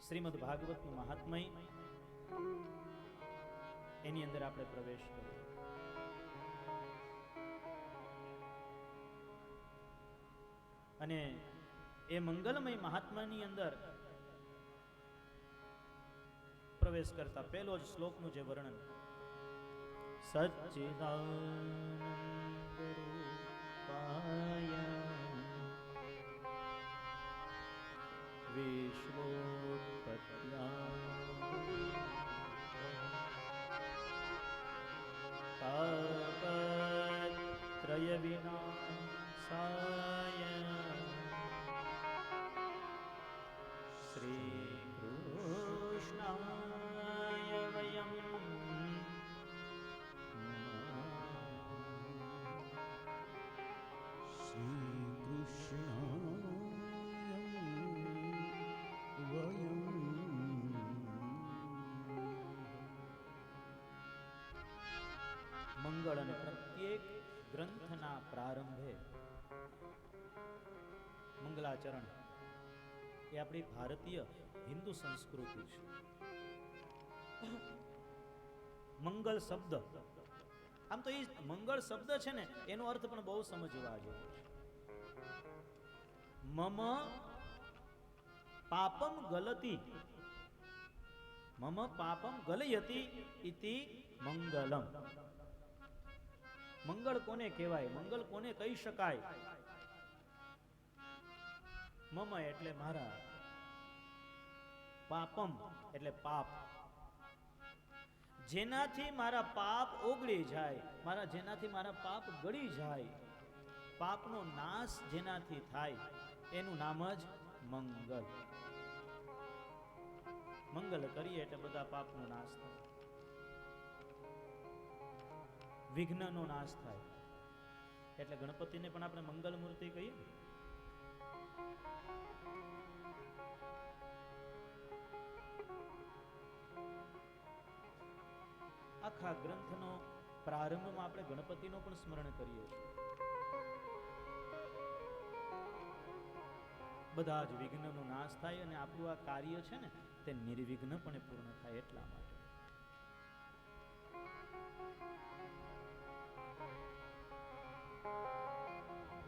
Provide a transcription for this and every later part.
શ્રીમદ ભાગવતનું મહાત્મય એની અંદર આપણે પ્રવેશ કર્યો. અને એ મંગલમય મહાત્માની અંદર પ્રવેશ કરતા પહેલો જ શ્લોકનું જે વર્ણન, સચ્ચિદાનંદ રૂપાય તાપત્રય વિનાશાય શ્રી કૃષ્ણાય વયમ મંગળ. અને પ્રત્યેક ગ્રંથના પ્રારંભે મંગલાચરણ એ આપણી ભારતીય હિન્દુ સંસ્કૃતિ છે. મંગળ શબ્દ, આમ તો એ મંગળ શબ્દ છે ને એનો અર્થ પણ બહુ સમજવા જેવો છે. મમ પાપમ ગલતી, મમ પાપમ ગલયતી ઇતિ મંગલમ. મંગળ કોને કહેવાય, મંગળ કોને કહી શકાય? મમ એટલે મારા, પાપમ એટલે પાપ, જેનાથી મારા પાપ ઓગળી જાય, જેનાથી મારા પાપ ગળી જાય, પાપનો નાશ જેનાથી થાય એનું નામ જ મંગલ. મંગલ કરીએ એટલે બધા પાપનો નાશ થાય, વિઘ્નનો નાશ થાય. એટલે ગણપતિને પણ આપણે મંગલ મૂર્તિ કહીએ. આખા ગ્રંથનો પ્રારંભમાં આપણે ગણપતિનો પણ સ્મરણ કરીએ છીએ. બધા જ વિઘ્નનો નાશ થાય અને આપણું આ કાર્ય છે ને તે નિર્વિઘ્નપણે પૂર્ણ થાય એટલા માટે.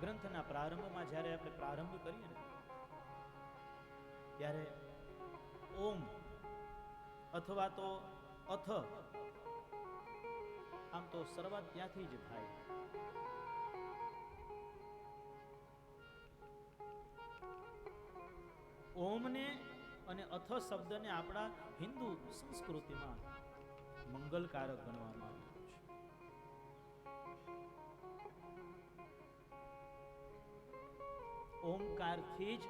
ગ્રંથના પ્રારંભમાં જ્યારે આપણે પ્રારંભ કરીએ ને ત્યારે ઓમ અથવા તો અથ, આમ તો શરૂઆત ત્યાંથી જ થાય. ઓમને અને અથ શબ્દને આપણા હિન્દુ સંસ્કૃતિમાં મંગલકારક ગણવામાં આવ્યું છે. ઓમકારથી જ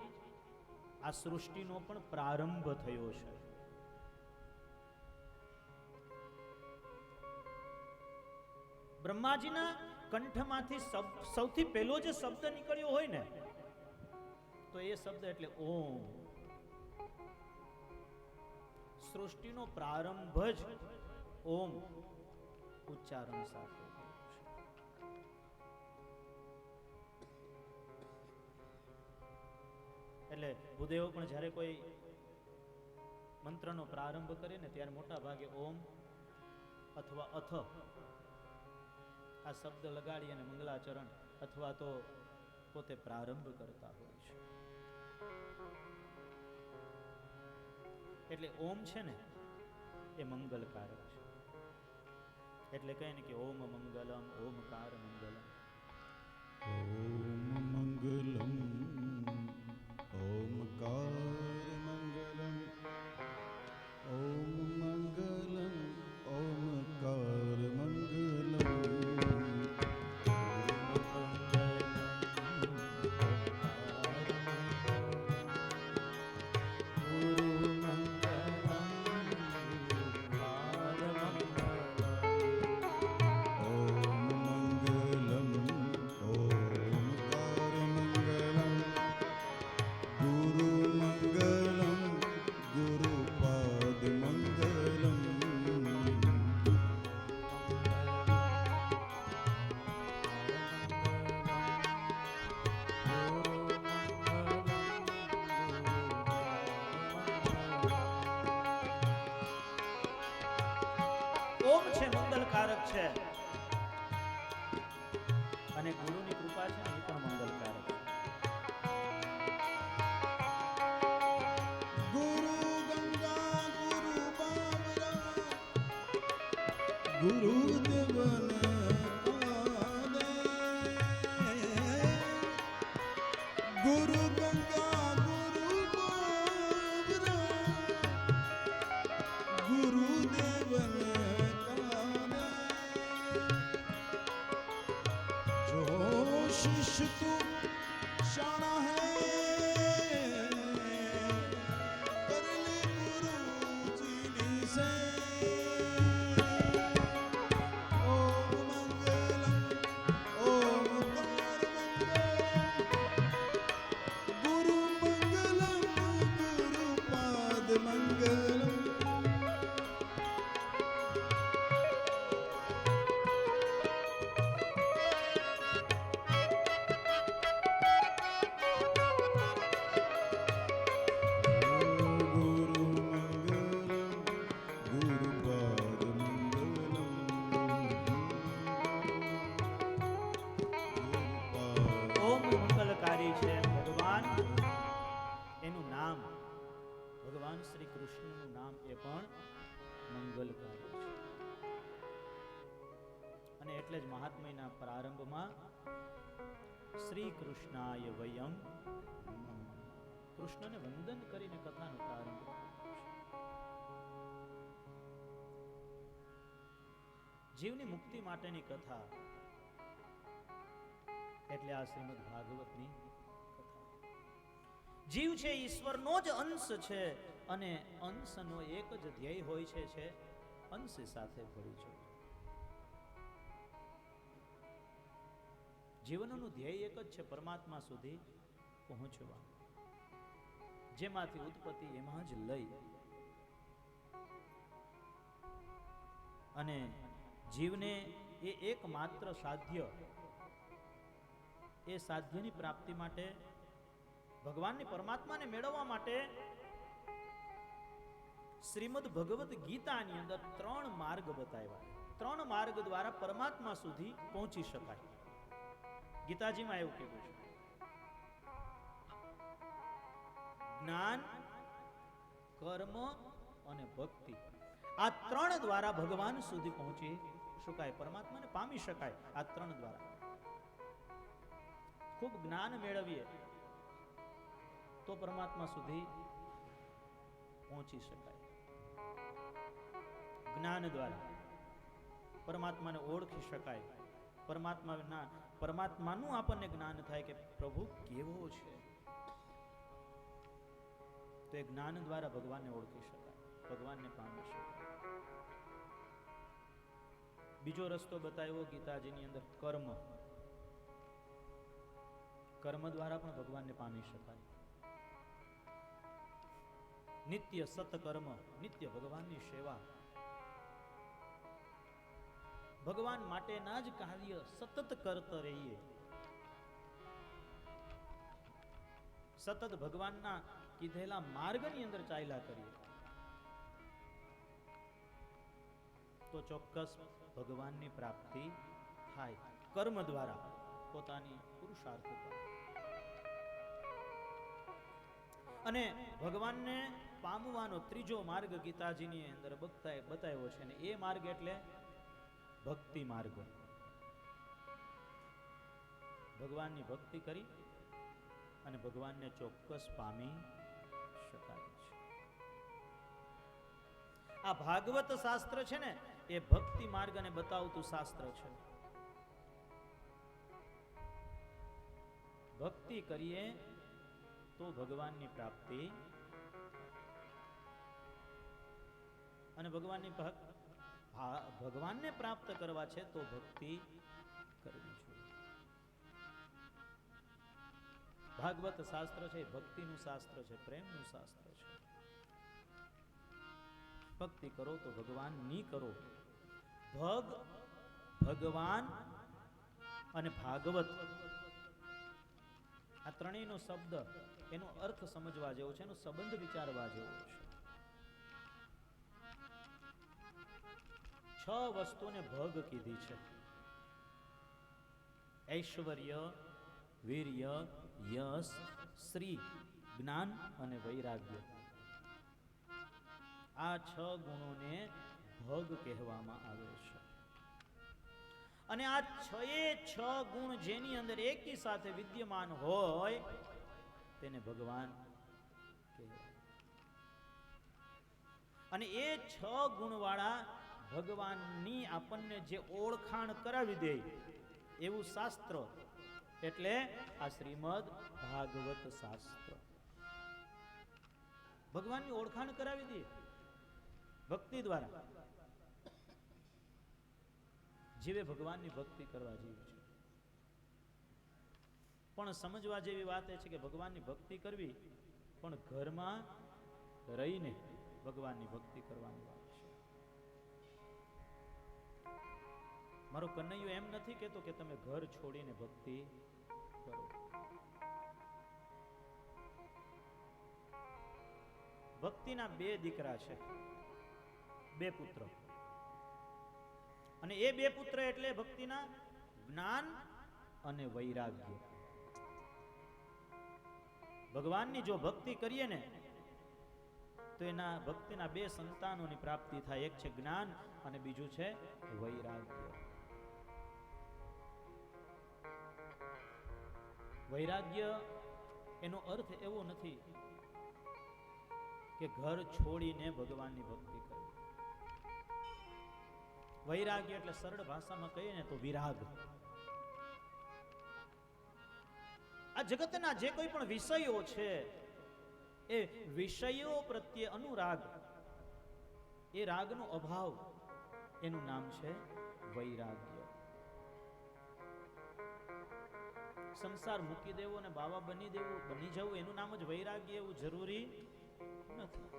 આ સૃષ્ટિનો પણ પ્રારંભ થયો છે. બ્રહ્માજીના કંઠમાંથી સૌથી પહેલો જે શબ્દ નીકળ્યો હોય ને તો એ શબ્દ એટલે ઓમ. સૃષ્ટિનો પ્રારંભ જ ઓમ ઉચ્ચારણ સાથે. એટલે ભૂદેવો પણ જ્યારે કોઈ મંત્રનો પ્રારંભ કરે ને ત્યારે મોટા ભાગે ઓમ અથવા અથ આ શબ્દ લગાડી અને મંગલાચરણ અથવા તો પોતે પ્રારંભ કરતા હોય છે. એટલે ઓમ છે ને એ મંગલકારક છે. એટલે કહે ને કે ઓમ મંગલમ, ઓમકાર મંગલમ, ઓમ મંગલમ, ઓમકાર મંગલમ, ઓમ મંગલમ, ઓમકાર મંગલમ. મંગલમ ઓમ છે મંગલકારક છે, અને ગુરુની કૃપા છે ને એ પણ મંગલકારક છે. ગુરુ ગંગા ગુરુ બાબરા ગુરુદેવન આદે. ગુરુ ગંગા ગુરુ બાબરા ગુરુદેવન આદે. जो शिष्य तू शाना है कर ले गुरु जी नी से. ओम मंगलम ओमकार मंगलम गुरु मंगलम गुरु पाद मंगलम. ઓમ મંગલકારી છે ભગવાન, એનું નામ ભગવાન શ્રી કૃષ્ણનું નામ એ પણ મંગલકારી છે. અને એટલે જ મહાત્મ્યના પ્રારંભમાં શ્રી કૃષ્ણાય વયમ નમઃ. કૃષ્ણને વંદન કરીને કથાનો પ્રારંભ કર્યો છે. જીવની મુક્તિ માટેની કથા એટલે આ શ્રીમદ ભાગવતની કથા. જીવ છે ઈશ્વરનો જ અંશ છે, અને અંશનો એક જ ધ્યેય હોય છે અંશ સાથે ભળી જવું. જીવનનું ધ્યેય એક જ છે, પરમાત્મા સુધી પહોંચવા, જેમાંથી ઉત્પત્તિ એમાં જ લઈ. અને જીવને એ એકમાત્ર સાધ્ય, એ સાધ્યની પ્રાપ્તિ માટે, ભગવાનની પરમાત્માને મેળવવા માટે શ્રીમદ ભગવદ ગીતાની અંદર 3 માર્ગ બતાવ્યા. 3 માર્ગ દ્વારા પરમાત્મા સુધી પહોંચી શકાય. ગીતાજીમાં એવું કીધું છે, જ્ઞાન, કર્મ અને ભક્તિ, આ 3 દ્વારા ભગવાન સુધી પહોંચી શકાય, પરમાત્માને પામી શકાય. આ 3 દ્વારા ખૂબ જ્ઞાન મેળવીએ તો પરમાત્મા સુધી પહોંચી શકાય. જ્ઞાન દ્વારા પરમાત્માને ઓળખી શકાય. પરમાત્માનું આપણને જ્ઞાન થાય કે પ્રભુ કેવો છે, તો એ જ્ઞાન દ્વારા ભગવાનને ઓળખી શકાય, ભગવાનને પામી શકાય. બીજો રસ્તો બતાવ્યો ગીતાજીની અંદર, કર્મ. કર્મ દ્વારા પણ ભગવાનને પામી શકાય. નિત્ય સતકર્મ, નિત્ય ભગવાનની સેવા, ભગવાન માટેના જ કાર્ય સતત કરતા રહીએ, સતત ભગવાનના કીધેલા માર્ગની અંદર ચાલ્યા કરીએ, તો ચોક્કસ ભગવાનની પ્રાપ્તિ થાય. કર્મ દ્વારા પોતાની પુરુષાર્થતા. અને ભગવાનને પામવાનો ત્રીજો માર્ગ ગીતાજીની અંદર બતાવ્યો છે, ને એ માર્ગ એટલે ભક્તિ માર્ગ. ભગવાનની ભક્તિ કરી અને ભગવાનને ચોક્કસ પામી શકાય છે. આ ભાગવત શાસ્ત્ર છે ને, એ ભક્તિ માર્ગને બતાવતું શાસ્ત્ર છે. ભક્તિ કરીએ તો ભગવાનની પ્રાપ્તિ, અને ભગવાનને પ્રાપ્ત કરવા છે તો ભક્તિ કરવી જોઈએ. ભાગવત શાસ્ત્ર છે ભક્તિનું શાસ્ત્ર છે, પ્રેમનું શાસ્ત્ર છે. ભક્તિ કરો તો ભગવાનની કરો. ભગવાન અને ભાગવત, આ ત્રણેયનો શબ્દ, એનો અર્થ સમજવા જેવો છે, એનો સંબંધ વિચારવા જેવો છે. વસ્તુને ભગ કીધી છે. ઐશ્વર્ય, વીર્ય, યશ, શ્રી, જ્ઞાન અને વૈરાગ્ય. આ 6 ગુણોને ભગ કહેવામાં આવે છે. અને આ 6 ગુણ જેની અંદર એકી સાથે વિદ્યમાન હોય તેને ભગવાન કહેવાય. અને એ 6 ગુણવાળા ભગવાનની આપણને જે ઓળખાણ કરાવી દે એવું શાસ્ત્ર એટલે આ શ્રીમદ ભાગવત શાસ્ત્ર. ભગવાનની ઓળખાણ કરાવી દે ભક્તિ દ્વારા. જીવે ભગવાનની ભક્તિ કરવા જેવી છે. પણ સમજવા જેવી વાત એ છે કે ભગવાનની ભક્તિ કરવી પણ ઘરમાં રહીને ભગવાનની ભક્તિ કરવાની વાત છે. મારો કનૈયો એમ નથી કહેતો કે તમે ઘર છોડીને ભક્તિ કરો. ભક્તિના 2 દીકરા છે, 2 પુત્ર. અને એ 2 પુત્ર એટલે ભક્તિના જ્ઞાન અને વૈરાગ્ય. ભગવાનની જો ભક્તિ કરીએ ને તો એના ભક્તિના 2 સંતાનોની પ્રાપ્તિ થાય. એક છે જ્ઞાન અને બીજું છે વૈરાગ્ય. વૈરાગ્ય એનો અર્થ એવો નથી કે ઘર છોડીને ભગવાનની ભક્તિ કરવી. વૈરાગ્ય એટલે સરળ ભાષામાં કહીએ ને તો વિરાગ. આ જગતના જે કોઈ પણ વિષયો છે એ વિષયો પ્રત્યે અનુરાગ, એ રાગનો અભાવ, એનું નામ છે વૈરાગ્ય. સંસાર મૂકી દેવો અને બાવા બની જવું એનું નામ જ વૈરાગ્ય એવું જરૂરી નથી.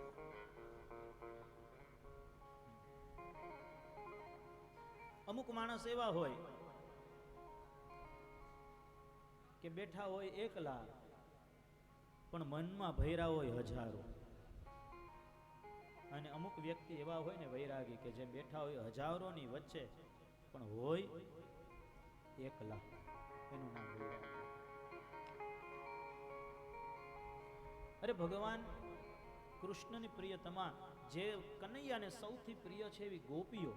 અમુક માણસ એવા હોય કે બેઠા હોય એકલા પણ મનમાં ભૈરા હોય હજારો. અને અમુક વ્યક્તિ એવા હોય ને વૈરાગી કે જે બેઠા હોય હજારોની વચ્ચે પણ હોય એકલા. એનું નામ વૈરાગ્ય. અરે ભગવાન કૃષ્ણની પ્રિયતમા જે કનૈયાને સૌથી પ્રિય છે એવી ગોપીઓ,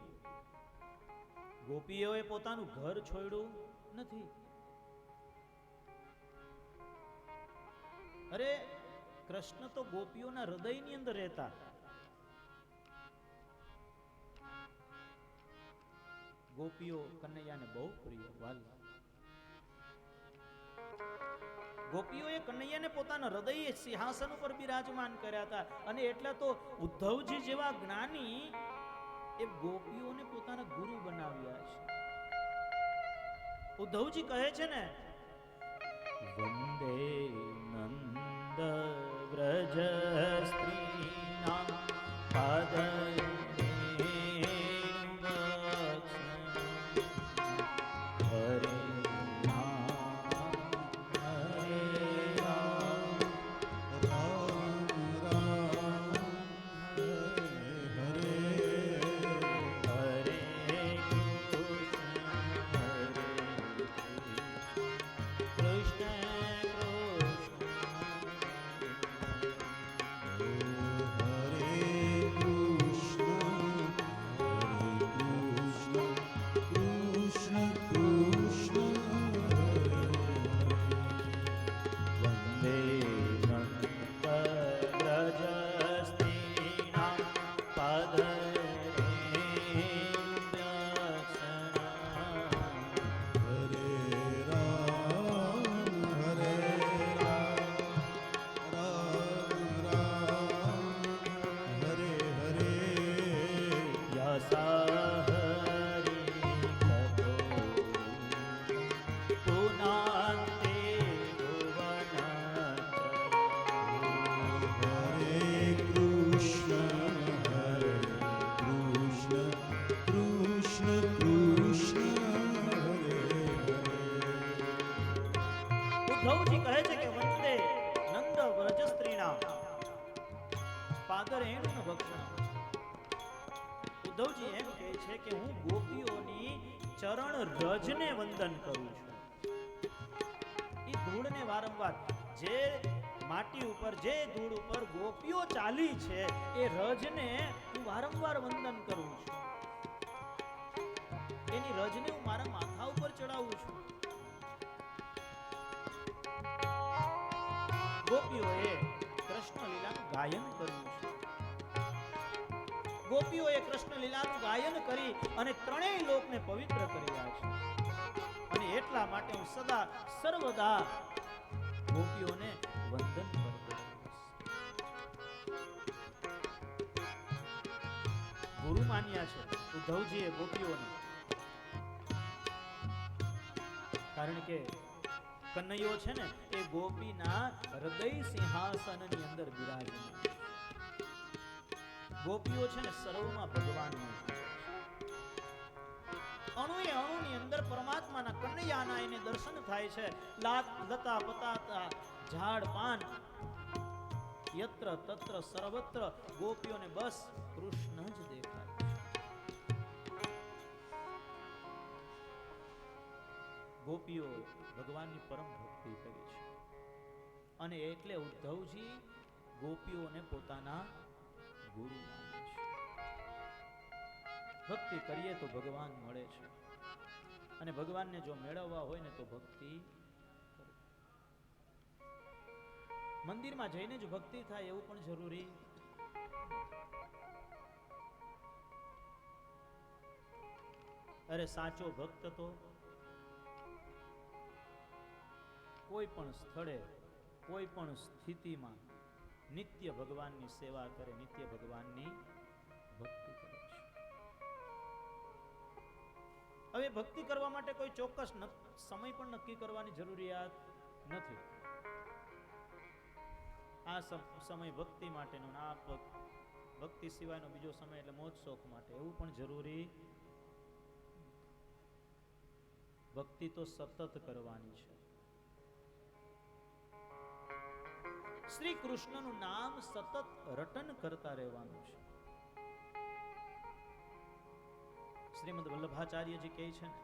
ગોપીઓએ પોતાનું ઘર છોડ્યું નથી. અરે કૃષ્ણ તો ગોપીઓના હૃદયની અંદર રહેતા. ગોપીઓ કનૈયાને બહુ પ્રિય વાલી. ગોપીઓએ કનૈયાને પોતાના હૃદય સિંહાસન ઉપર બિરાજમાન કર્યા હતા. અને એટલે તો ઉદ્ધવજી જેવા જ્ઞાની એ ગોપીઓને પોતાના ગુરુ બનાવ્યા છે. ઉદ્ધવજી કહે છે ને, વંદે નંદ વ્રજ સ્ત્રીનામ પાદરે ઉદ્ધવજી કહે છે કે વંદે નંદ વ્રજ સ્ત્રીનામ પાદરેણું ભક્ષણમ. ઉદ્ધવજી એમ કહે છે કે હું ગોપીઓની ચરણ રજને વંદન કરું છું. એ ધૂળને વારંવાર, જે માટી ઉપર, જે ધૂળ ઉપર ગોપીઓ ચાલી છે, એ રજને હું વારંવાર વંદન કરું છું. એની રજને હું મારા માથા ઉપર ચડાવું છું. ગોપીઓએ કૃષ્ણ લીલાનું ગાયન કર્યું છે. ગોપીઓએ કૃષ્ણ લીલાનું ગાયન કરી અને ત્રણેય લોકને પવિત્ર કર્યા છે. અને એટલા માટે હું સદા સર્વદા ગોપીઓને વંદન કરતો રહીશ. ગુરુ માન્યા છે ઉદ્ધવજીએ ગોપીઓને, કારણ કે કનૈયો છે ને એ ગોપીના હૃદય સિંહાસનની અંદર બિરાજમાન. ગોપીઓ છે ને સર્વમાં ભગવાનનો છે. અણુએ અણુની અંદર પરમાત્માના કનૈયાના એને દર્શન થાય છે. લતા પતાતા ઝાડ પાન યત્ર તત્ર સર્વત્ર ગોપીઓને બસ કૃષ્ણ જ દેખાય છે. ગોપીઓ ભગવાનની પરમ ભક્તિ કરી છે અને એટલે ઉદ્ધવજી ગોપીઓને પોતાના ગુરુ માને છે. ભક્તિ કરીએ તો ભગવાન મળે છે અને ભગવાનને જો મેળવવા હોય ને તો ભક્તિ કરવી. મંદિરમાં જઈને જ ભક્તિ થાય એવું પણ જરૂરી. અરે સાચો ભક્ત તો કોઈ પણ સ્થળે, કોઈ પણ સ્થિતિમાં નિત્ય ભગવાનની સેવા કરે, નિત્ય ભગવાનની ભક્તિ કરે છે. હવે ભક્તિ કરવા માટે કોઈ ચોક્કસ સમય પણ નક્કી કરવાની જરૂરિયાત નથી. આ સમય ભક્તિ માટેનો, આ ભક્તિ સિવાયનો બીજો સમય એટલે મોજ શોખ માટે, એવું પણ જરૂરી. ભક્તિ તો સતત કરવાની છે. શ્રી કૃષ્ણનું નામ સતત રટન કરતા રહેવાનું છે. શ્રીમદ વલ્લભાચાર્યજી કહે છે ને,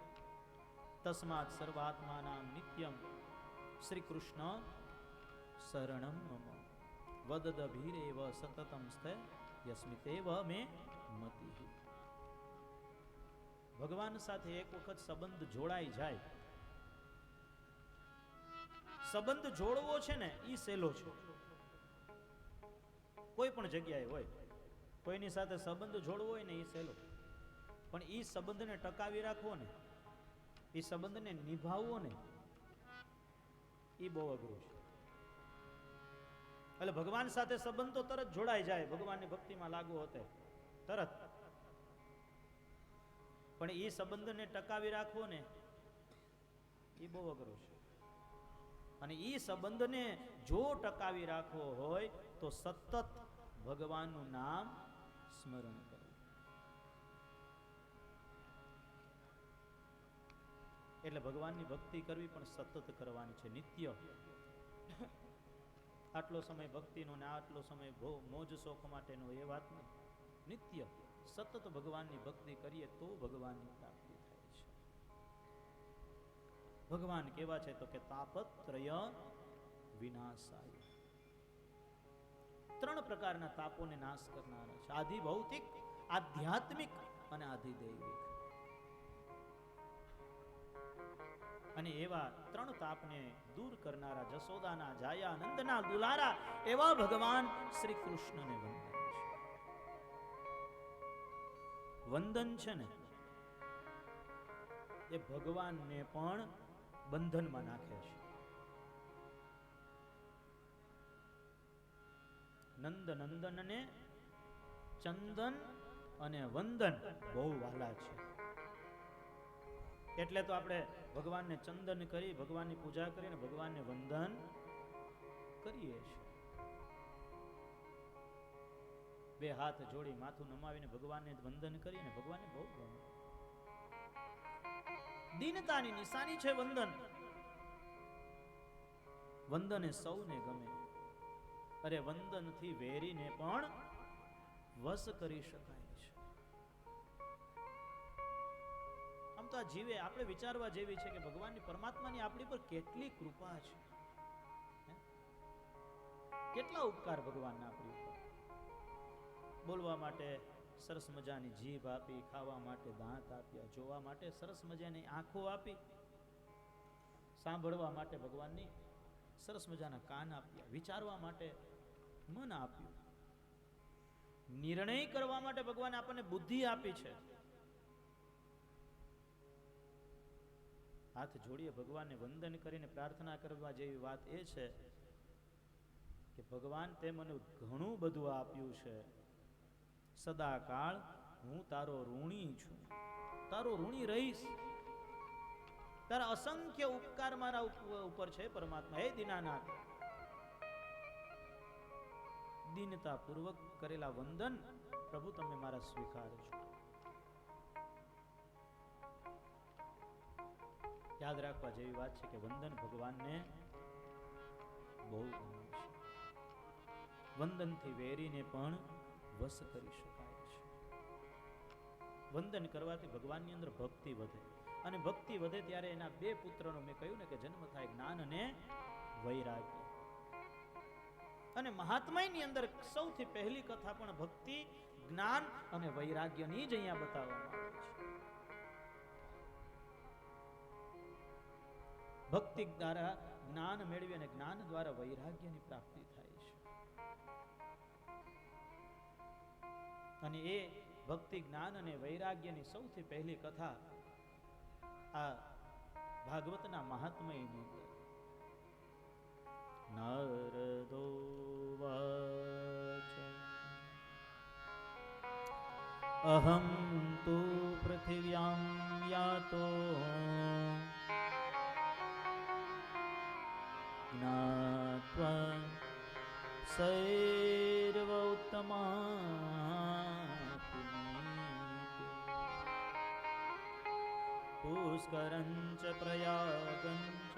તસ્માત સર્વાત્માનામ નિત્યમ શ્રી કૃષ્ણ શરણમ મમ વદદભીરેવ સતતમ સ્થે યસ્મિતેવ મે મતિઃ. ભગવાન સાથે એક વખત સંબંધ જોડાઈ જાય, સંબંધ જોડવો છે ને ઈ સહેલો છે. કોઈ પણ જગ્યાએ હોય, કોઈની સાથે સંબંધ જોડવો હોય ને ઈ સહેલો, પણ ઈ સંબંધને ટકાવી રાખવો ને, ઈ સંબંધને નિભાવવો ને, ઈ બહુ અઘરું છે. એટલે ભગવાન સાથે સંબંધ તો તરત જોડાઈ જાય, ભગવાનની ભક્તિમાં લાગુ હોતે તરત, પણ ઈ સંબંધને ટકાવી રાખવો ને ઈ બહુ અઘરું છે. અને ઈ સંબંધને જો ટકાવી રાખવો હોય તો સતત ભગવાનનું નામ સ્મરણ કરવું. એટલે ભગવાનની ભક્તિ કરવી પણ સતત કરવાની છે, નિત્ય. આટલો સમય ભક્તિનો ને આટલો સમય મોજ શોખ માટેનો એ વાત નહીં. નિત્ય સતત ભગવાનની ભક્તિ કરીએ તો ભગવાનની પ્રાપ્તિ થાય છે. ભગવાન કેવા છે તો કે તાપત્રય વિનાશાય. 3 પ્રકારના તાપોને નાશ કરનારા છે: આધિ ભૌતિક, આધ્યાત્મિક અને આધિદૈવિક. અને એવા 3 તાપને દૂર કરનારા, જશોદાના જાયા, નંદના દુલારા એવા ભગવાન શ્રી કૃષ્ણને વંદન છે. વંદન છે ને એ ભગવાનને પણ બંધનમાં નાખે છે. નંદ નંદનને ચંદન અને વંદન બહુ વાલા છે. એટલે તો આપણે ભગવાનને ચંદન કરી, ભગવાનની પૂજા કરીને ભગવાનને વંદન કરીએ છીએ. 2 હાથ જોડી માથું નમાવીને ભગવાનને વંદન કરીએ ને ભગવાનને બહુ ગમે. દીનતાની નિશાની છે વંદન. વંદન એ સૌને ગમે. અરે વંદનથી વેરીને પણ વશ કરી શકાય છે. જીવતા જીવે આપણે વિચારવા જેવી છે કે ભગવાનની પરમાત્માની આપણી પર કેટલી કૃપા છે, કેટલા ઉપકાર ભગવાનના આપણી ઉપર. બોલવા માટે સરસ મજાની જીભ આપી, ખાવા માટે દાંત આપ્યા, જોવા માટે સરસ મજાની આંખો આપી, સાંભળવા માટે ભગવાનની સરસ મજાના કાન આપ્યા, વિચારવા માટે મન આપ્યું, નિર્ણય કરવા માટે ભગવાને આપણને બુદ્ધિ આપી છે. હાથ જોડીએ ભગવાનને વંદન કરીને પ્રાર્થના કરવા જેવી વાત એ છે કે ભગવાન તે મને ઘણું બધું આપ્યું છે, સદાકાળ હું તારો ઋણી છું, તારો ઋણી રહીશ. તારા અસંખ્ય ઉપકાર મારા ઉપર છે પરમાત્મા. હે દીનાનાથ, દીનતા પૂર્વક કરેલા વંદન પ્રભુ તમે મારા સ્વીકારજો. યાદ રાખવા જેવી વાત છે કે વંદન ભગવાનને બહુ ગમે છે. વંદનથી વેરીને પણ વશ કરી શકાય છે. વંદન કરવાથી ભગવાનની અંદર ભક્તિ વધે, અને ભક્તિ વધે ત્યારે એના બે પુત્રનો મેં કહ્યું ને કે જન્મ થાય, જ્ઞાન અને વૈરાગ્ય. અને મહાત્માની અંદર સૌથી પહેલી કથા પણ ભક્તિ, જ્ઞાન અને વૈરાગ્યની જ અહીંયા બતાવવામાં આવી છે. ભક્તિ દ્વારા જ્ઞાન મેળવી અને જ્ઞાન દ્વારા વૈરાગ્યની પ્રાપ્તિ થાય છે. અને એ ભક્તિ, જ્ઞાન અને વૈરાગ્યની સૌથી પહેલી કથા આ ભાગવતના મહાત્મ્યની અંદર. નારદો વાચ અહં તુ પૃથિવ્યાં યાતો જ્ઞાત્વા સૈર્વ ઉત્તમાતિ પુષ્કરંચ પ્રયાગંચ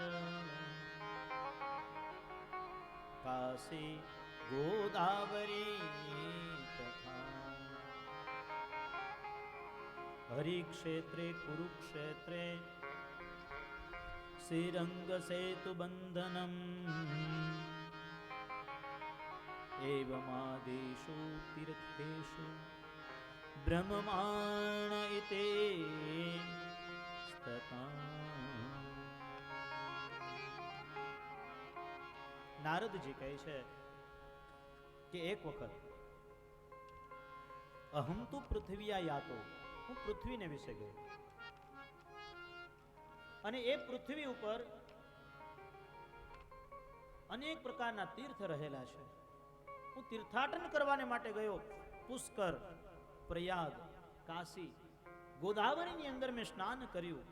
કાશી ગોદાવરી તથા હરિક્ષેત્રે કુરુક્ષેત્રે શ્રીરંગ સેતુ બંધનમ એવમાદેશુ તીર્થેષુ બ્રહ્માણ ઇતે સ્તતા. નારદજી કહે છે કે એક વખત અહમ તુ પૃથ્વીયા યાતો, હું પૃથ્વીને વિશે ગયો, અને એ પૃથ્વી ઉપર અનેક પ્રકારના તીર્થ રહેલા છે. હું તીર્થાટન કરવાને માટે ગયો. પુષ્કર, પ્રયાગ, કાશી, ગોદાવરીની અંદર મેં સ્નાન કર્યું.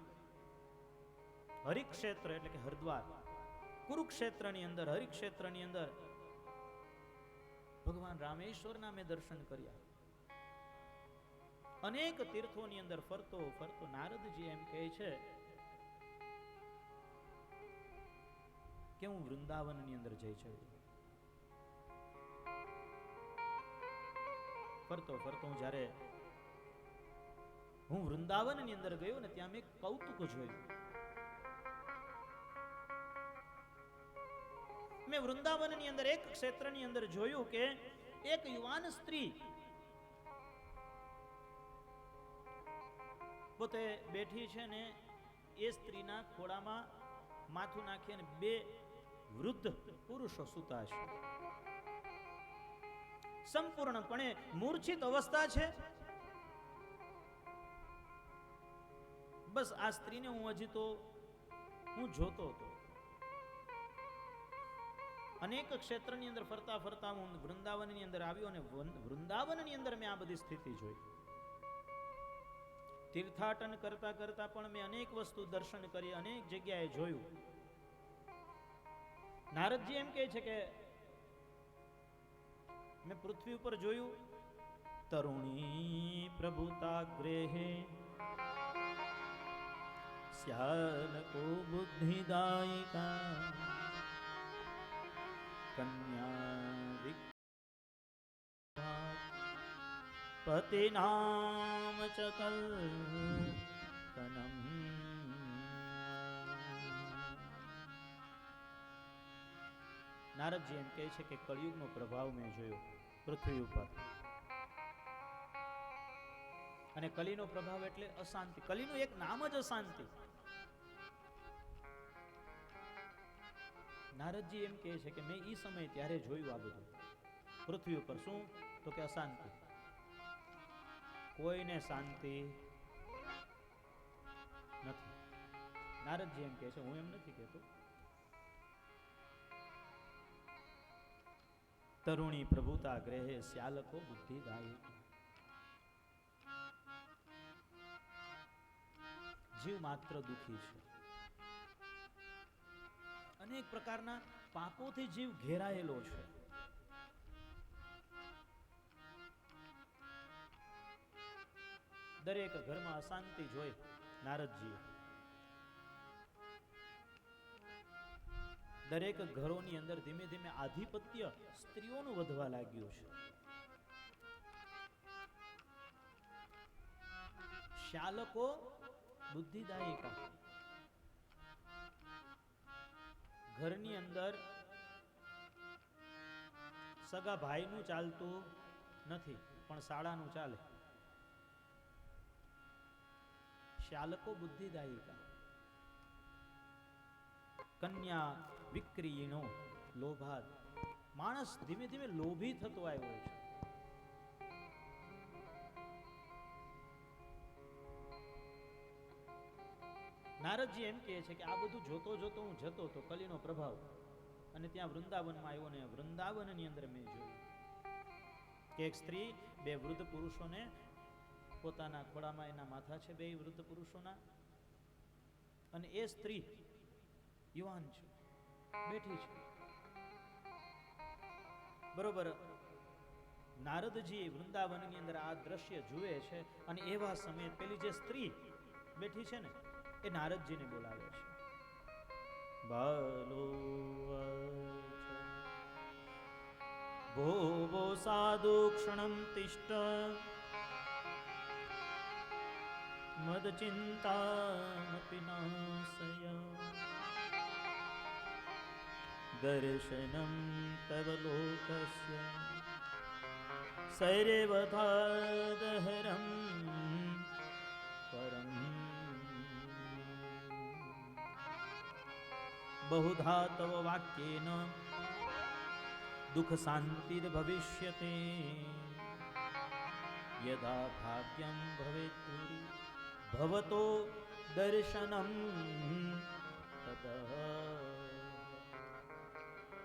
હરિક્ષેત્ર એટલે કે હરિદ્વાર, કુરુક્ષેત્રની અંદર, હરિક્ષેત્રની અંદર ભગવાન રામેશ્વરના મેં દર્શન કર્યા. અનેક તીર્થોની અંદર ફરતો ફરતો નારદજી એમ કહે છે કે હું વૃંદાવનની અંદર જઈ ચડ્યો. ફરતો ફરતો જ્યારે હું વૃંદાવનની અંદર ગયો ને ત્યાં મેં કૌતુક જોયું. મેં વૃંદાવનની અંદર એક ક્ષેત્રની અંદર જોયું કે એક યુવાન સ્ત્રી પોતે બેઠી છે ને એ સ્ત્રીના ખોળામાં માથું નાખી અને બે વૃદ્ધ પુરુષો સૂતા છે. સંપૂર્ણપણે મૂર્છિત અવસ્થા છે. બસ આ સ્ત્રીને હું જોતો હતો. અનેક ક્ષેત્રની અંદર ફરતા ફરતા હું વૃંદાવનની અંદર આવ્યો અને વૃંદાવનની અંદર મેં આ બધી સ્થિતિ જોઈ. તીર્થાટન કરતા કરતા પણ મેં અનેક વસ્તુ દર્શન કરી, અનેક જગ્યાએ જોયું. નારદજી એમ કહે છે કે મેં પૃથ્વી ઉપર જોયું, તરુણી પ્રભુતાગ્રેહે સ્યાલકો બુદ્ધિદાયિકા કન્યા પતિ નામ ચકલ દર્શનમ. નારદજી એમ કહે છે કે કળિયુગનો પ્રભાવ મેં જોયો પૃથ્વી ઉપર, અને કલીનો પ્રભાવ એટલે અશાંતિ. કલીનું એક નામ જ અશાંતિ. નારદજી એમ કહે છે કે મેં ઈ સમય ત્યારે જોયું આ બધું પૃથ્વી ઉપર. શું? તો કે અશાંતિ. કોઈને શાંતિ નથી. નારદજી એમ કહે છે, હું એમ નથી કહેતો. તરુણી પ્રભુતા ગ્રહે શ્યાલકો બુદ્ધિદાયી. જીવ માત્ર દુખી છે. અનેક પ્રકારના પાપોથી જીવ ઘેરાયેલો છે. દરેક ઘરમાં અશાંતિ જોઈ નારદજીએ. દરેક ઘરોની અંદર ધીમે ધીમે આધિપત્ય સ્ત્રીઓનું વધવા લાગ્યું છે. શ્યાલકો બુદ્ધિદાયિકા. ઘરની અંદર સગા ભાઈનું ચાલતું નથી, પણ શાળાનું ચાલે. શ્યાલકો બુદ્ધિદાયિકા. કન્યા વિક્રીનો લોભાત. માણસ ધીમે ધીમે લોભી થતો આવ્યો છે. નારદજી એમ કહે છે કે આ બધું જોતો જોતો હું જતો તો કલીનો પ્રભાવ, અને ત્યાં વૃંદાવનમાં આવ્યો, ને વૃંદાવનની અંદર મેં જોયું કે એક સ્ત્રી બે વૃદ્ધ પુરુષોને પોતાના ખોળામાં, એના માથા છે બે વૃદ્ધ પુરુષોના, અને એ સ્ત્રી યુવાન છે, બેઠી છે. બરોબર, નારદજી વૃંદાવનની અંદર આ દ્રશ્ય જુએ છે, અને એવા સમયે પેલી જે સ્ત્રી બેઠી છે ને, એ નારદજીને બોલાવે છે. બાલો ભો ભો સાધુ ક્ષણમ તિષ્ઠ મદ ચિંતામપિ નાશય દર્શનમ તવ લોકસ્ય સૈરેવથાદહરમ પરમ બહુધા તવ વાક્યેન દુઃખ શાંતિર ભવિષ્યતે યદા ભાગ્યમ ભવેત પુરી ભવતો દર્શનમ તદ.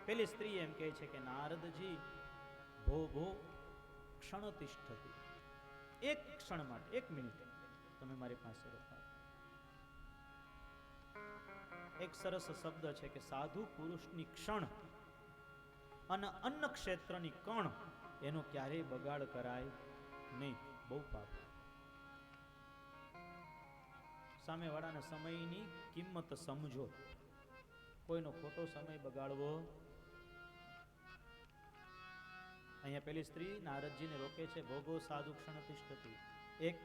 પેલી સ્ત્રી એમ કહે છે કે નારદજી ભો ભો ક્ષણ તિષ્ઠતિ. એક ક્ષણ માટે, એક મિનિટ તમે મારી પાસે રોકાઓ. એક સરસ શબ્દ છે કે સાધુ પુરુષની ક્ષણ અને અન્ન ક્ષેત્રની કણ એનો ક્યારેય બગાડ કરાય નહીં. બહુ પાપ. સામેવાળાના સમયની કિંમત સમજો. કોઈનો ખોટો સમય બગાડવો. અહીંયા પેલી સ્ત્રી નારદજીને રોકે છે, ભોગો સાધુ ક્ષણ તિષ્ઠતિ. એક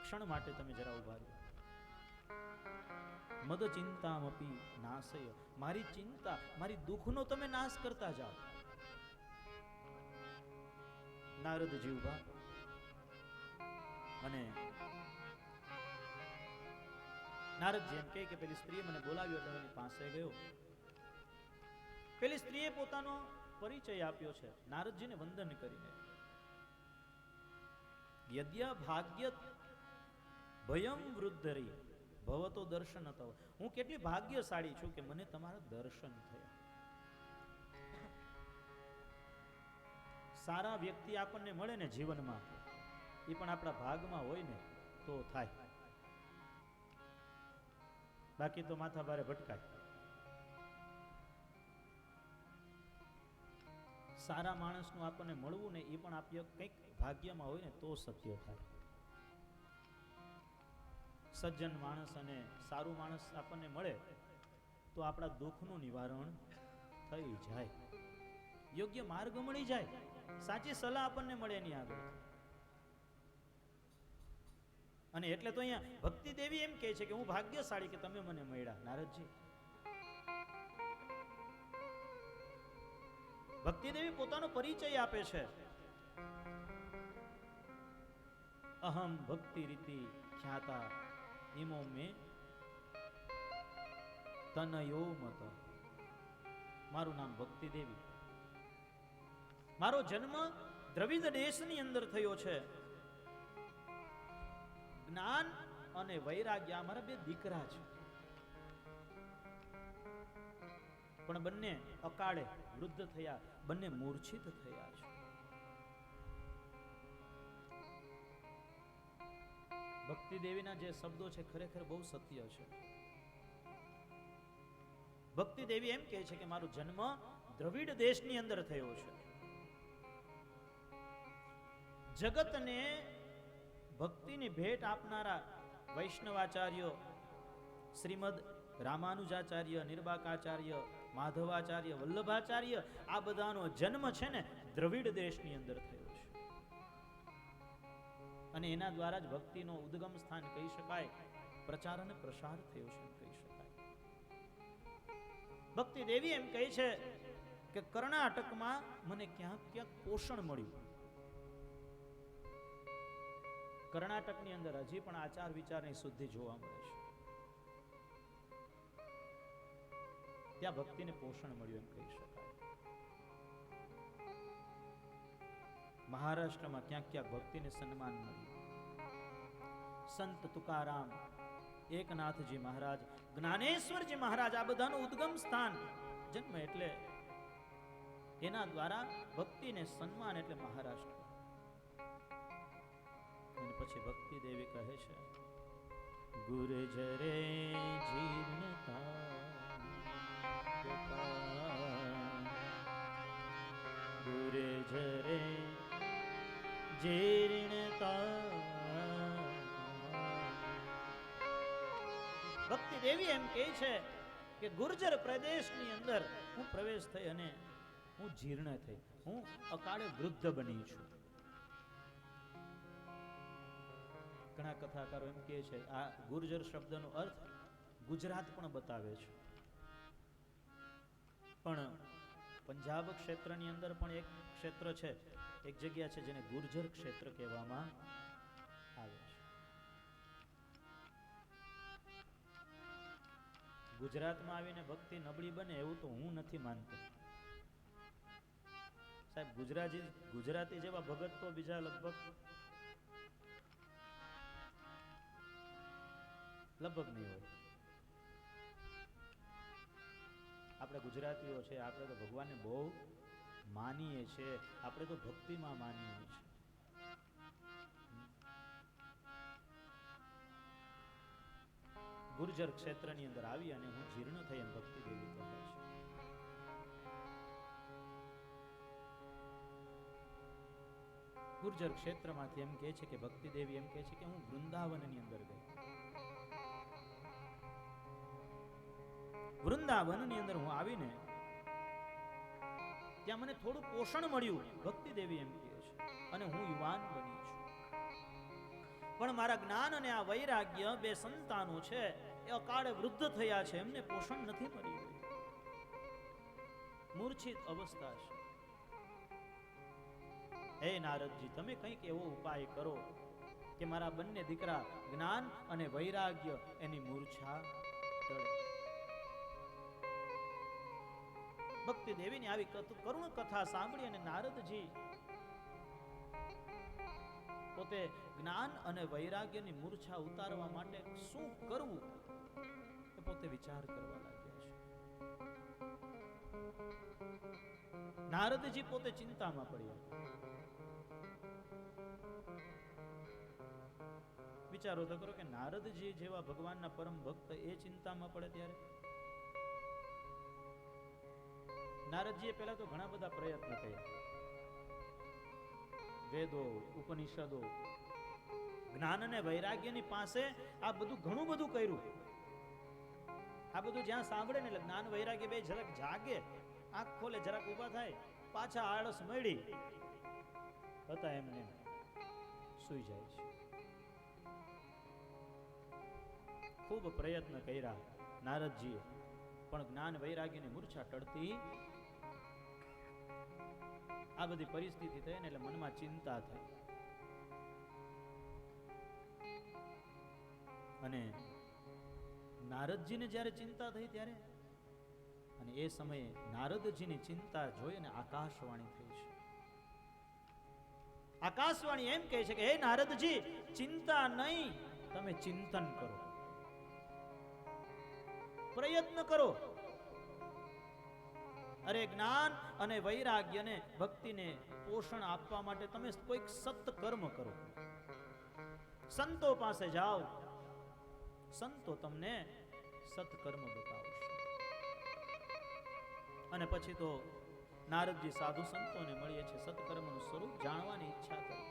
ક્ષણ માટે તમે જરા ઉભા રહો. મદ ચિંતામપી નાશય. મારી ચિંતા, મારી દુઃખનો તમે નાશ કરતા જાઓ. નારદજી ઉભા, અને નારદજી એમ કે પેલી સ્ત્રીએ મને બોલાવ્યો એટલે એની પાસે ગયો. પેલી સ્ત્રીએ પોતાનો પરિચય આપ્યો છે, નારદજીને વંદન કરીને. યદ્ય ભાગ્ય ભયમ વૃદ્ધરી ભવતો દર્શન તવ. હું કેટલી ભાગ્યશાળી છું કે મને તમારા દર્શન થયા. સારા વ્યક્તિ આપણને મળે ને જીવનમાં, એ પણ આપણા ભાગમાં હોય ને તો થાય, બાકી તો માથા ભારે ભટકાય. સારા માણસનું આપણને મળવું ને એ પણ આપણે કંઈક ભાગ્યમાં હોય ને તો સત્ય થાય. સજ્જન માણસ અને સારું માણસ આપણને મળે તો આપણા દુઃખનું નિવારણ થઈ જાય, યોગ્ય માર્ગ મળી જાય, સાચી સલાહ આપણને મળે એની આગળ. અને એટલે તો અહીંયા ભક્તિ દેવી એમ કહે છે કે હું ભાગ્યશાળી કે તમે મને મળ્યા. નારદજી, ભક્તિ દેવી પોતાનો પરિચય આપે છે. અહમ ભક્તિ રીતિ ખ્યાતા ઇમો મે તનયો મત. મારું નામ ભક્તિ દેવી. મારો જન્મ દ્રવિડ દેશની અંદર થયો છે. જ્ઞાન અને વૈરાગ્ય આ મારા બે દીકરા છે, પણ બંને અકાળે વૃદ્ધ થયા, બંને મૂર્છિત થયા છે. ભક્તિ દેવીના જે શબ્દો છે ખરેખર બહુ સત્ય છે. ભક્તિ દેવી એમ કહે છે કે મારો જન્મ દ્રવિડ દેશની અંદર થયો છે. જગતને ભક્તિની ભેટ આપનારા વૈષ્ણવાચાર્ય, શ્રીમદ રામાનુજાચાર્ય, નિર્બાકાચાર્ય, માધવાચાર્ય, વલ્લભાચાર્ય, આ બધાનો જન્મ છે ને દ્રવિડ દેશની અંદર થયો છે. અને એના દ્વારા જ ભક્તિનો ઉદ્ગમ સ્થાન કહી શકાય, પ્રચાર અને પ્રસાર થયો છે કહી શકાય. ભક્તિ દેવી એમ કહે છે કે કર્ણાટકમાં મને ક્યાંક ક્યાંક પોષણ મળ્યું. કર્ણાટકની અંદર હજી પણ આચાર વિચારની શુદ્ધિ જોવા મળે છે. ત્યાં ભક્તિને પોષણ મળ્યું એમ કહી શકાય. મહારાષ્ટ્રમાં ક્યાંક ક્યાંક ભક્તિને સન્માન મળ્યું. સંત તુકારામ, એકનાથજી મહારાજ, જ્ઞાનેશ્વરજી મહારાજ, આ બધાનું ઉદ્ગમ સ્થાન જન્મ એટલે એના દ્વારા ભક્તિને સન્માન એટલે મહારાષ્ટ્ર. અને પછી ભક્તિ દેવી કહે છે ગુર્જરે જીર્ણતા ગુર્જરે જીર્ણતા. ભક્તિ દેવી એમ કહે છે કે ગુર્જર પ્રદેશની અંદર હું પ્રવેશ થઈ અને હું જીર્ણ થઈ, હું અકાળે વૃદ્ધ બની છું. ઘણા કથાકારો એમ કહે છે આ ગુર્જર શબ્દનો અર્થ ગુજરાત પણ બતાવે છે, પણ પંજાબ ક્ષેત્રની અંદર પણ એક ક્ષેત્ર છે, એક જગ્યા છે જેને ગુર્જર ક્ષેત્ર કહેવામાં આવે છે. ગુજરાતમાં આવીને ભક્તિ નબળી બને એવું તો હું નથી માનતો સાહેબ. ગુજરાતી જેવા ભગત તો બીજા લગભગ નહીં હોય. આપણે ગુજરાતીઓ છે, આપણે તો ભગવાનને બહુ માનીએ છીએ, આપણે તો ભક્તિમાં માનીએ છીએ. ગુર્જર ક્ષેત્રની અંદર આવી અને હું જીર્ણ થઈ એમ ભક્તિ દેવી કહે છે. ગુર્જર ક્ષેત્રમાંથી એમ કહે છે કે ભક્તિ દેવી એમ કહે છે કે હું વૃંદાવનની અંદર ગઈ. વૃંદાવનની અંદર હું આવીને ત્યાં મને થોડું પોષણ મળ્યું, ભક્તિ દેવી એમ કહે છે, અને હું યુવાન બની છું. પણ મારા જ્ઞાન અને આ વૈરાગ્ય બે સંતાનો છે એ અકાળે વૃદ્ધ થયા છે, એમને પોષણ નથી મળ્યું, મૂર્છિત અવસ્થા છે. હે નારદજી, તમે કંઈક એવો ઉપાય કરો કે મારા બંને દીકરા જ્ઞાન અને વૈરાગ્ય એની મૂર્છા ટળે. ભક્તિ દેવીની આવી કરુણ કથા સાંભળી અને નારદજી પોતે જ્ઞાન અને વૈરાગ્યની મૂર્છા ઉતારવા માટે શું કરવું એ પોતે વિચાર કરવા લાગ્યા છે. નારદજી પોતે ચિંતામાં પડ્યા. વિચારો તો કરો કે નારદજી જેવા ભગવાનના પરમ ભક્ત એ ચિંતામાં પડે ત્યારે. નારદજીએ પહેલા તો ઘણા બધા પ્રયત્ન કર્યા, વેદો, ઉપનિષદો, જ્ઞાન અને વૈરાગ્યની પાસે આ બધું ઘણું બધું કર્યું. આ બધું જ્યાં સાંભળે ને એટલે જ્ઞાન વૈરાગ્ય બે જરાક જાગે, આંખ ખોલે, જરાક ઊભા થાય, પાછા આળસ મળી હતા એમને સુઈ જાય છે. ખૂબ પ્રયત્ન કર્યા નારદજીએ, પણ જ્ઞાન વૈરાગ્યની મૂર્છા ટળતી. આ બધી પરિસ્થિતિ થઈ ને એટલે મનમાં ચિંતા થઈ. અને નારદજીને જ્યારે ચિંતા થઈ ત્યારે, અને એ સમયે નારદજીની ચિંતા જોઈ અને આકાશવાણી થઈ છે. આકાશવાણી એમ કહે છે કે હે નારદજી, ચિંતા નહીં, તમે ચિંતન કરો, પ્રયત્ન કરો. અરે જ્ઞાન અને વૈરાગ્યને ભક્તિને પોષણ આપવા માટે તમે કોઈક સત્કર્મ કરો. સંતો પાસે જાઓ, સંતો તમને સત્કર્મ બતાવશે. અને પછી તો નારદજી સાધુ સંતોને મળીએ છે, સત્કર્મનું સ્વરૂપ જાણવાની ઈચ્છા કરી.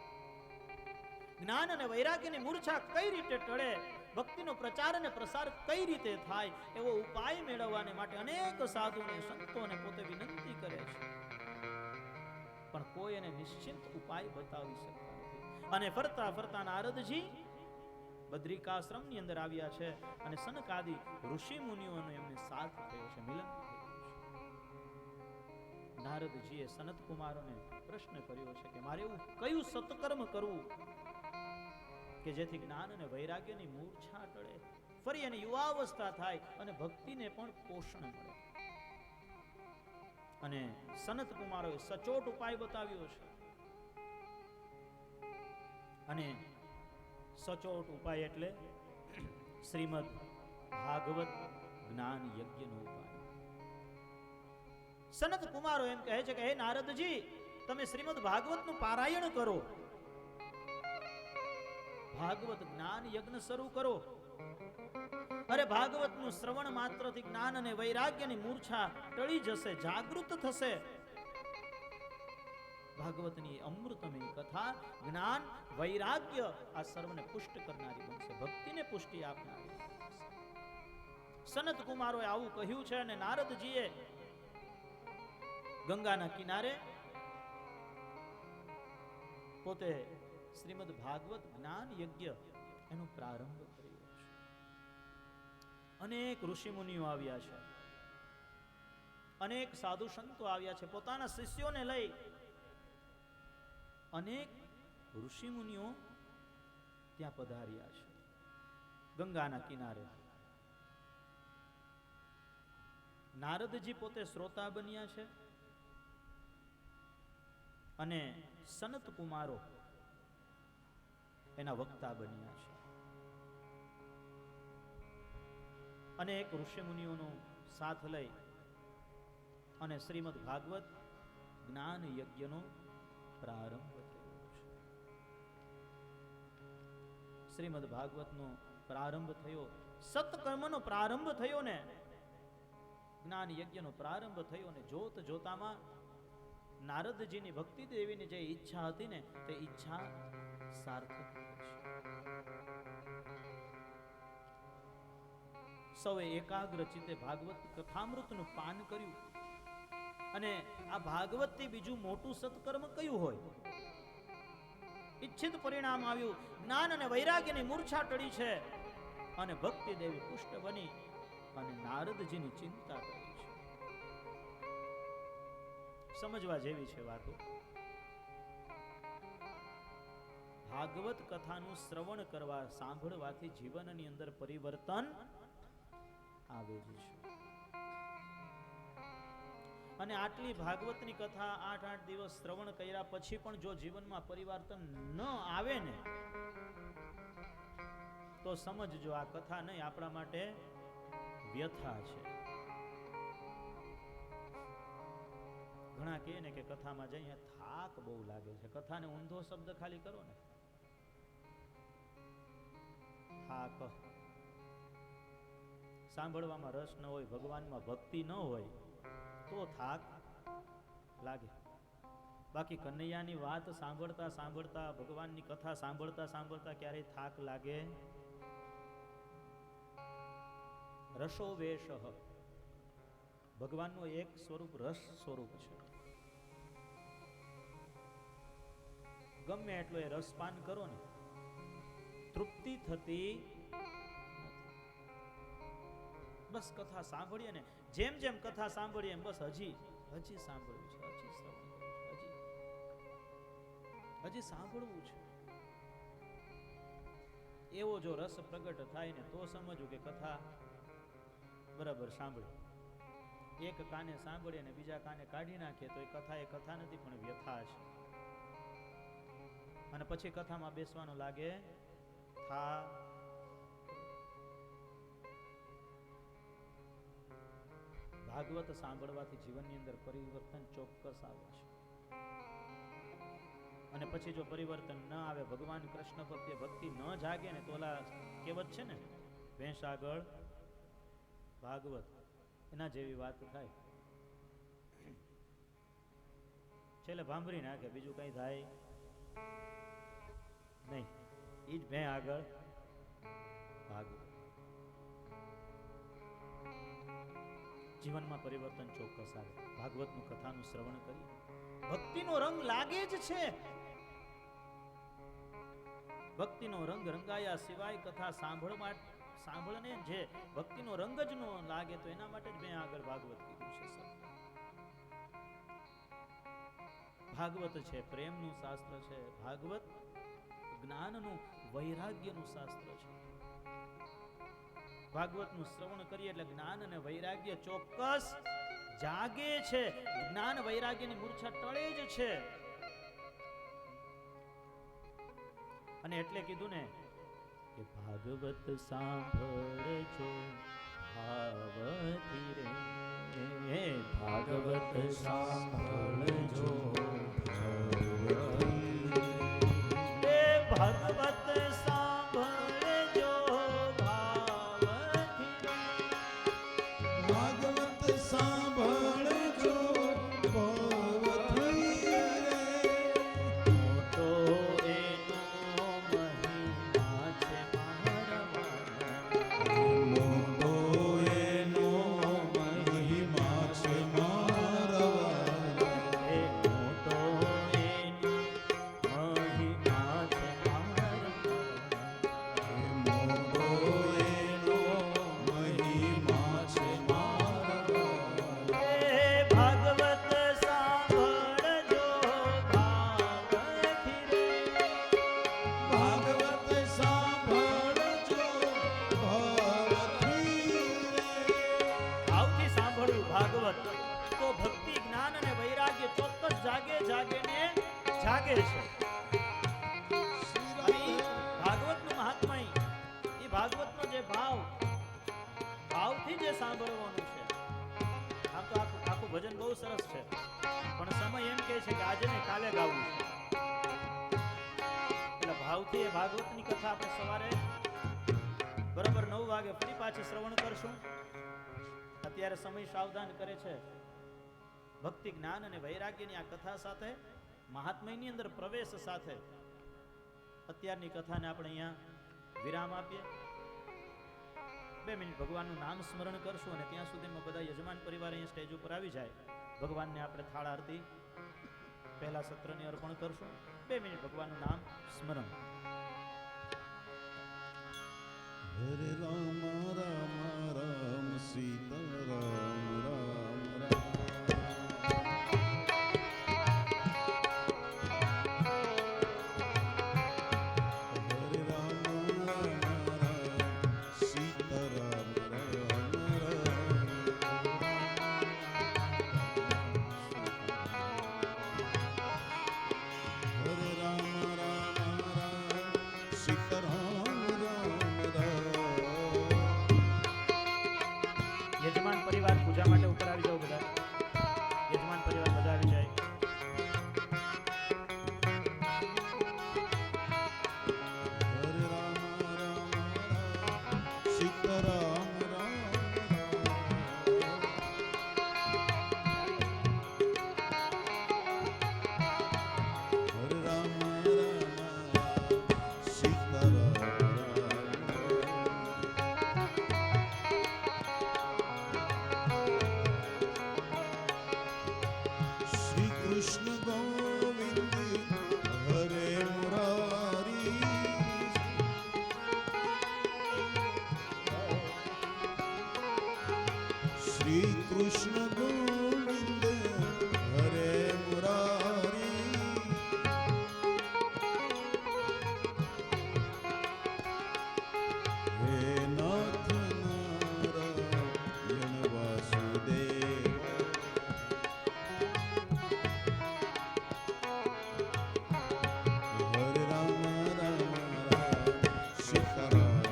જ્ઞાન અને વૈરાગ્યની મૂર્છા કઈ રીતે ટળે, ભક્તિનો પ્રચાર અને પ્રસાર કઈ રીતે થાય, એવો ઉપાય મેળવવાને માટે અનેક સાધુને સંતોને પોતે વિનંતી કરે છે, પણ કોઈ એને નિશ્ચિત ઉપાય બતાવી શકતા નથી. અને ફરતા ફરતા નારદજી બદ્રિકાશ્રમની અંદર આવ્યા છે અને સનકાદિ ઋષિ મુનિઓનો એમને સાથ થયો છે, મિલન થયું છે. નારદજીએ સનત કુમારોને પ્રશ્ન કર્યો છે કે મારે એવું કયું સત્કર્મ કરવું કે જેથી જ્ઞાન અને વૈરાગ્યની મૂર્છા ટળે, ફરી એની યુવાવસ્થા થાય અને ભક્તિને પણ પોષણ મળે. અને સનત કુમારોએ સચોટ ઉપાય બતાવ્યો છે. અને સચોટ ઉપાય એટલે શ્રીમદ ભાગવત જ્ઞાન યજ્ઞનો ઉપાય. સનત કુમારો એમ કહે છે કે હે નારદજી, તમે શ્રીમદ ભાગવતનું પારાયણ કરો, ભાગવત જ્ઞાન યજ્ઞ શરૂ કરો. અરે ભાગવતનું શ્રવણ માત્રથી જ્ઞાન અને વૈરાગ્યની મૂર્છા ટળી જશે, જાગૃત થશે. ભાગવતની અમૃતમય કથા જ્ઞાન વૈરાગ્ય આ સર્વને પુષ્ટ કરનારી બનશે, ભક્તિને પુષ્ટિ આપનારી. સનત કુમારોએ આવું કહ્યું છે અને નારદજીએ ગંગાના કિનારે પોતે શ્રીમદ ભાગવત જ્ઞાન યજ્ઞ એનો પ્રારંભ કર્યો છે. અનેક ઋષિ મુનિઓ આવ્યા છે, અનેક સાધુ સંતો આવ્યા છે, પોતાના શિષ્યોને લઈ અનેક ઋષિ મુનિઓ ત્યાં પધાર્યા છે. ગંગાના કિનારે નારદજી પોતે શ્રોતા બન્યા છે અને સનત કુમારો એના વક્તા બન્યા છે. અનેક ઋષિ મુનિઓનો સાથ લઈ અને શ્રીમદ ભાગવત જ્ઞાન યજ્ઞનો પ્રારંભ થયો છે. શ્રીમદ ભાગવતનો પ્રારંભ થયો, સત્કર્મનો પ્રારંભ થયો ને જ્ઞાન યજ્ઞનો પ્રારંભ થયો ને જોત જોતામાં નારદજીની ભક્તિ દેવીની જે ઈચ્છા હતી ને તે ઈચ્છા સાર્થક થઈ છે. સૌએ એકાગ્ર ચિત્તે ભાગવત કથામૃતનું પાન કર્યું. અને આ ભાગવતથી બીજું મોટું સત્કર્મ કયું હોય? ઈચ્છિત પરિણામ આવ્યું, જ્ઞાન અને વૈરાગ્યની મૂર્છા ટળી છે અને ભક્તિ દેવી પુષ્ટ બની અને નારદજીની ચિંતા કરી છે. સમજવા જેવી છે વાતો. ભાગવત કથાનું શ્રવણ કરવા, સાંભળવાથી જીવનની અંદર પરિવર્તન આવે જ છે. અને આટલી ભાગવતની કથા 8-8 દિવસ શ્રવણ કર્યા પછી પણ જો જીવનમાં પરિવર્તન ન આવે ને તો સમજજો આ કથા નહીં આપણા માટે વ્યથા છે. ઘણા કહે ને કે કથામાં જઈએ થાક બહુ લાગે છે. કથાને ઊંધો શબ્દ ખાલી કરો ને, થાક. સાંભળવામાં રસ ન હોય, ભગવાનમાં ભક્તિ ન હોય તો થાક લાગે. બાકી કનૈયાની વાત સાંભળતા સાંભળતા, ભગવાનની કથા સાંભળતા સાંભળતા ક્યારેય થાક લાગે. રસો વેશ, ભગવાનનું એક સ્વરૂપ રસ સ્વરૂપ છે. ગમે એટલો એ રસપાન કરો ને તૃપ્તિ થતી નથી. બસ કથા સાંભળીએ ને જેમ જેમ કથા સાંભળીએ એમ બસ હજી સાંભળવું છે, હજી શ્રવણ કરવું છે, હજી સાંભળવું છે. એવો જો રસ પ્રગટ થાય ને તો સમજવું કે કથા બરાબર સાંભળી. એક કાને સાંભળીએ અને બીજા કાને કાઢી નાખીએ તો એ કથા નથી પણ વ્યથા છે. અને પછી કથામાં બેસવાનું લાગે થા. ભાગવત સાંભળવાથી જીવનની અંદર પરિવર્તન ચોક્કસ આવે છે. અને પછી જો પરિવર્તન ન આવે, ભગવાન કૃષ્ણ પ્રત્યે ભક્તિ ન જાગે ને તો ઓલા કહેવત છે ને, ભેંસ આગળ ભાગવત, એના જેવી વાત થાય. છેલ્લે ભાંભરી નાખે, બીજું કઈ થાય નહીં. ઈ જ ભેં આગળ ભાગવત. જીવનમાં પરિવર્તન ચોક્કસ આવે. ભાગવતનું કથાનું શ્રવણ કરી ભક્તિનો રંગ લાગે જ છે. ભક્તિનો રંગ રંગાયા સિવાય કથા સાંભળને જે ભક્તિનો રંગ જ ન લાગે તો એના માટે જ મેં આગળ ભાગવત કીધું છે. ભાગવત છે પ્રેમનું શાસ્ત્ર છે. ભાગવત જ્ઞાનનું, વૈરાગ્યનું શાસ્ત્ર છે. ભાગવતનું શ્રવણ કરીએ એટલે જ્ઞાન અને વૈરાગ્ય ચોક્કસ જાગે છે. જ્ઞાન વૈરાગ્યની મૂર્છા ટળે જ છે. અને એટલે કીધું ને કે ભાગવત સાંભળજો ભાવથી રે, ભાગવત સાંભળજો ભાગવત સાંભળજો ભાવથી, ભાગવત સાંભળજો ભાવથી રે. તો એનો મહિમા છે મારવાના, મોટો એનો મહિમા છે મારવાના. એ મોટો એનો મહિમા છે મારવાના. મોટો એનો મહિમા છે મારવાના. એ ભાગવત સાંભળજો ભાવથી રે, ભાગવત સાંભળજો ભાવથી રે. ભાવથી સાંભળવું ભાગવત તો ભક્તિ, જ્ઞાન અને વૈરાગ્ય ચોક્કસ જાગે ને જાગે છે. અને ઈ ભાગવતનું મહાત્મય, એ ભાગવતનો જે ભાવથી જે સાંભળવાનું છે. આમ તો આખું ભજન બહુ સરસ છે, પણ સમય એમ કહે છે કે આજે ને કાલે ગાવું છે. એટલે ભાવથી એ ભાગવતની કથા આપણે સવારે બરાબર 9 વાગે ફરી પાછી શ્રવણ કરશું. અત્યારે સમય સાવધાન કરે છે. ભક્તિ, જ્ઞાન અને વૈરાગ્યની આ કથા સાથે, મહાત્મયની અંદર પ્રવેશ સાથે અત્યારની કથાને આપણે અહીંયા વિરામ આપીએ. 2 મિનિટ ભગવાનનું નામ સ્મરણ કરશું અને ત્યાં સુધીમાં બધા યજમાન પરિવાર અહીંયા સ્ટેજ ઉપર આવી જાય. ભગવાનને આપણે થાળ આરતી પહેલા સત્રની અર્પણ કરશું. 2 મિનિટ ભગવાનનું નામ સ્મરણ. હરે રામ રામ રામ સીતા રામ રામ રામ. હરે રામ રામ રામ સીતા રામ રામ રામ. હરે રામ રામ રામ સીતા રામ રામ રામ. યજમાન પરિવાર પૂજા માટે ઉપર આવી જાઓ બધા. યજમાન પરિવાર બધા આવી જાય. હરે રામ રામ રામ સીતા રામ રામ રામ. હરે રામ રામ સીતા રામ રામ. શ્રી કૃષ્ણ ગોવિંદ હરે મુરારી. કૃષ્ણ ગોવિંદ હરે મુરારી હે નાથ નારાયણ વાસુદેવ હરે રામ રામ રામ સીતારામ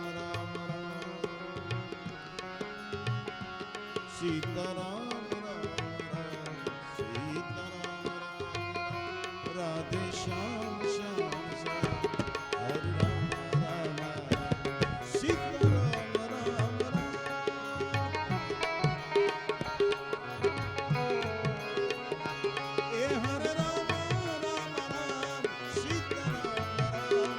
રામ સીતારામ રામ સીતારામ રાધે શ્યામ શ્યામ શ્યામ હરે રામ રામ સીતારામ રામ રામ એ હરે રામ રામ રામ સીતારામ રામ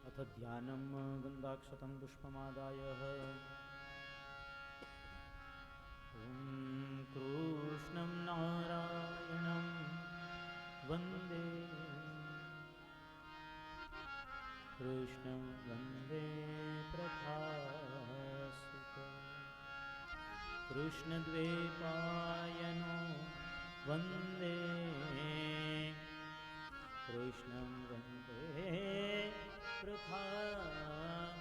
अथ ध्यानं गन्धाक्षतं पुष्पमादाय ॐ कृष्णं नारायणं वन्दे कृष्णं वन्दे प्रभास्वतं कृष्णद्वैपायनो वन्दे कृष्णं वन्दे कृष्णं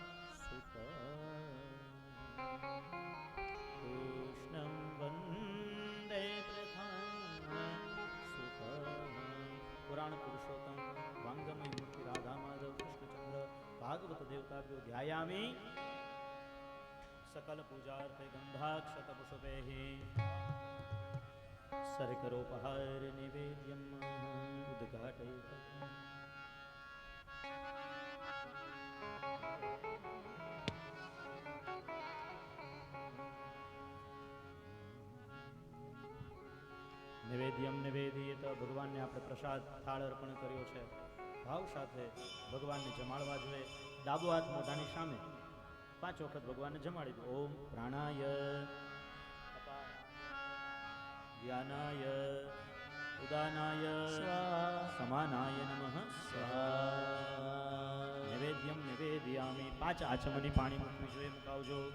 वन्दे पुराण पुरुषोत्तम वांगमय मूर्ति राधा माधव कृष्णचंद्र भागवत देवताभ्यो ध्यायामि सकल पूजार्थे गंधाक्षत पुष्पैः सर्करोपहार निवेद्यम् उद्घाटयितम् નિવેદ્યમ નિવેદિત ભગવાનને આપણે પ્રસાદ થાળ અર્પણ કર્યો છે. ભાવ સાથે ભગવાનને જમાડવા જોઈએ. ડાબો હાથ મોઢાની સામે 5 વખત ભગવાનને જમાડી દો. ઓમ પ્રાણાય ધ્યાનાય ઉદાનાય સમાનાય નમઃ સ્વાહા. નિવેદ્યમ નિવેદયામિ. 5 આચમની પાણી મૂકવી જોઈએ. મુકાવજો.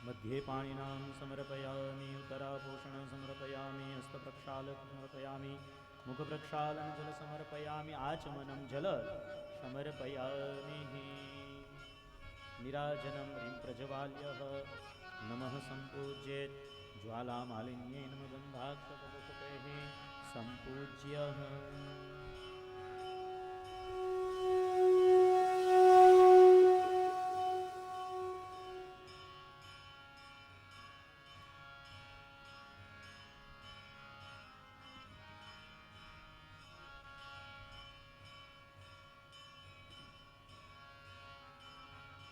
मध्ये पाणिनां समर्पयामि. उत्तराभूषण समर्पयामि. हस्तप्रक्षाल समर्पयामि. मुखप्रक्षालन जल समर्पयामि. आचमनं जल समर्पयामि. निराजनं ह्रीं प्रज्वाल्यः नमः सम्पूज्येत्. ज्वालामालिन्येन गन्धाक्षतपुष्पैः सम्पूज्यः.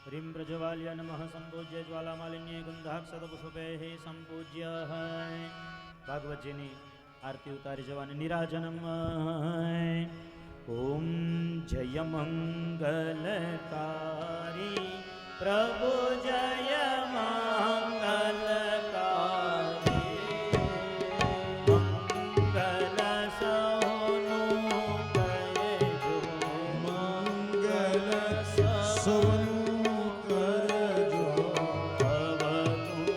ह्रीं प्रज्वाल्य नमः सम्पूज्य. ज्वालामालिन्ये गन्धाक्षतपुष्पैः सम्पूज्य. भागवतजीની આરતી ઉતારી જવાની. નિરાજનમ. ઓમ જય મંગલકારી પ્રભુ જય મંગલકારી મંગલ સૌનું કરજો મંગલ સૌનું કરજો. ભવતું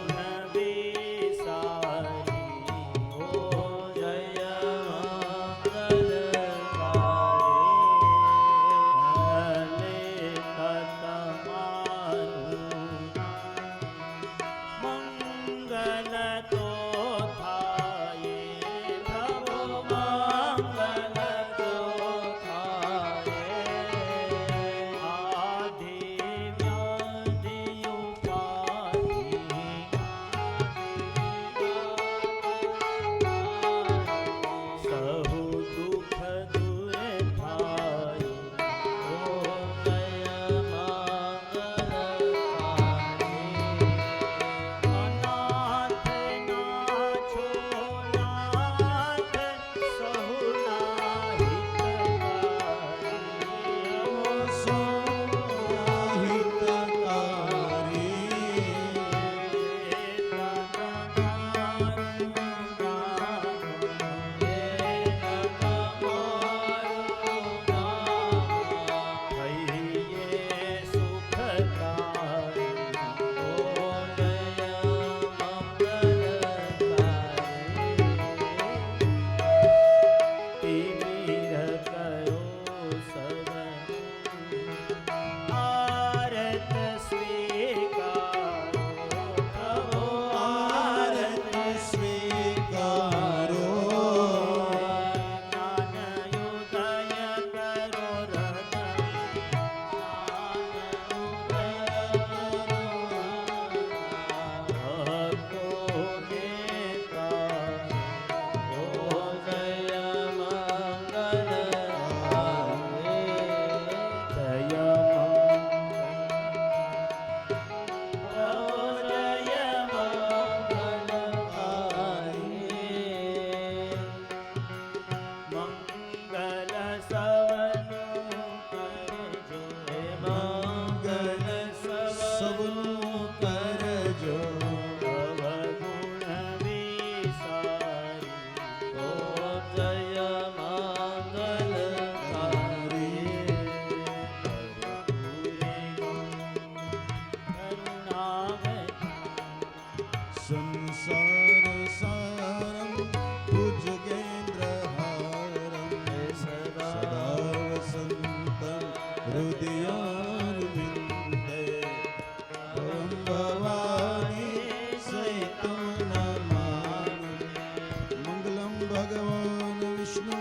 भगवान विष्णु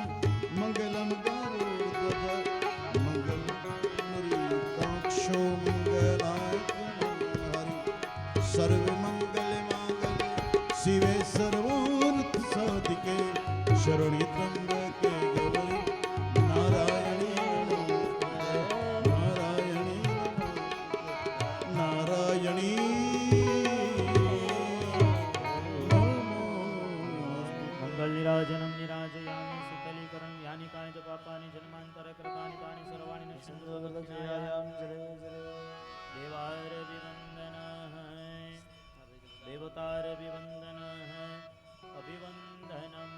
मंगलम गरुड़ध्वज मंगलम पुंडरीकाक्षो मंगलाय हरि सर्व मंगल मांगल्ये शिवे सर्वार्थ साधिके शरण्ये त्र्यंबके गौरी नारायणी नमोस्तुते नारायणी नमोस्तुते नारायणी મંગલ નિરાજનમ નિરાજયામિ શીતલીકરણ યાની કાની ચ પાપાની જન્માંતર કૃતાની તાની સર્વાણી નશ્યંતુ દેવાર અભિવંદન દેવતાર અભિવંદન અભિવંદનમ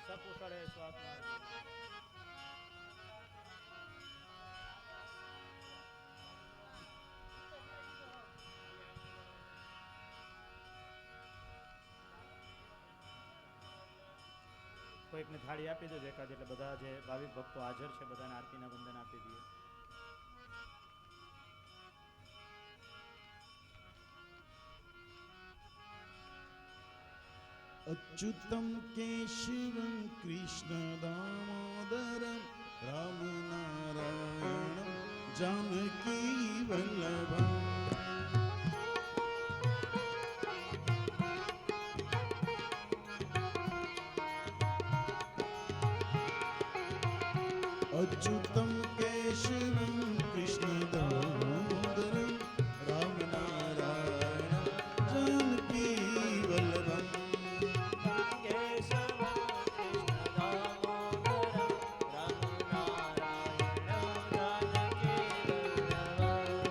સકુશળે સ્વાત્મા કોઈકને થાળી આપી દો એકાદ એટલે બધા જે ભાવિક ભક્તો હાજર છે બધાને આરતીના વંદન આપી દઈએ. अच्युतं केशवं कृष्ण दामोदरं राम नारायणं जानकी वल्लभम् अच्युतं केशवं कृष्ण दामोदरं राम नारायणं जानकी वल्लभम्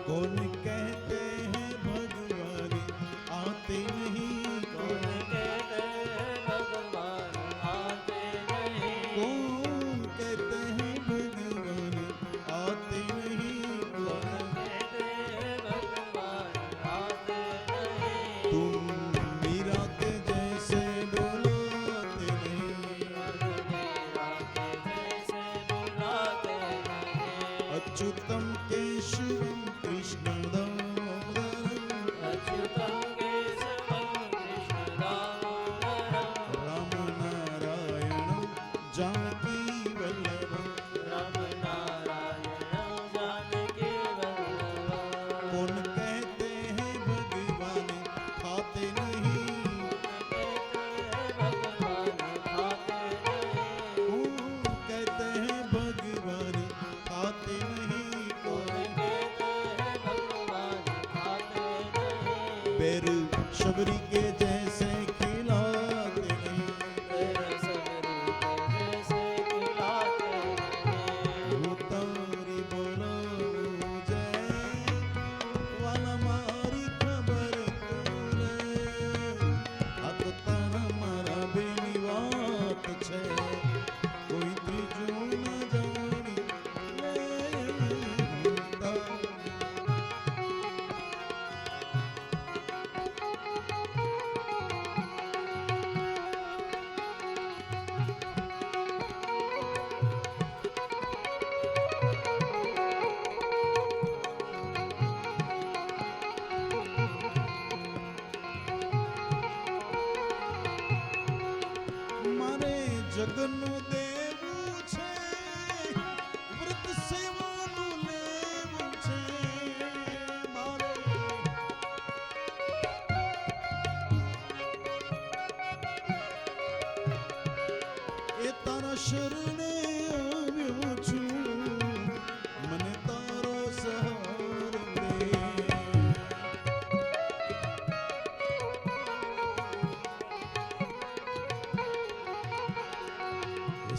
कौन कहते हैं भगवान आते नहीं कौन कहते हैं भगवान आते नहीं कौन कहते हैं भगवान आते नहीं कौन कहते हैं भगवान आते नहीं तुम मीरा के जैसे बुलाते नहीं मीरा के जैसे बुलाते नहीं अच्युतम केशवम कृष्ण दामोदरम अच्युतम केशवम कृष्ण दामोदरम राम नारायणं जानकी वल्लभम राम नारायणं जानकी वल्लभम कौन कहते हैं भगवान खाते नहीं कौन कहते हैं भगवान खाते नहीं कौन कहते हैं भगवान खाते नहीं पैर शबरी के जैसे खिलाते नहीं पैर शबरी के जैसे खिलाते नहीं वो तारी बोलो मुझे वाला मारी खबर तूने आ तो तारा मारा बेनी વાત છે કોઈ ત્રીજું ન જાણી લે મારે જગનું દેવું છે વ્રત સેવાનું લેવું છે મારે એ તારા શરણે આવ્યો છું મને તારો સહારો દે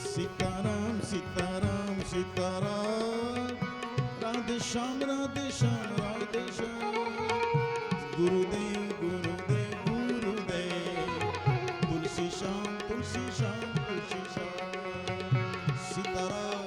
सीताराम सीताराम सीताराम राधे श्याम राधे श्याम राधे श्याम गुरुदेव गुरुदेव गुरुदेव तुलसी श्याम तुलसी श्याम तुलसी श्याम सीताराम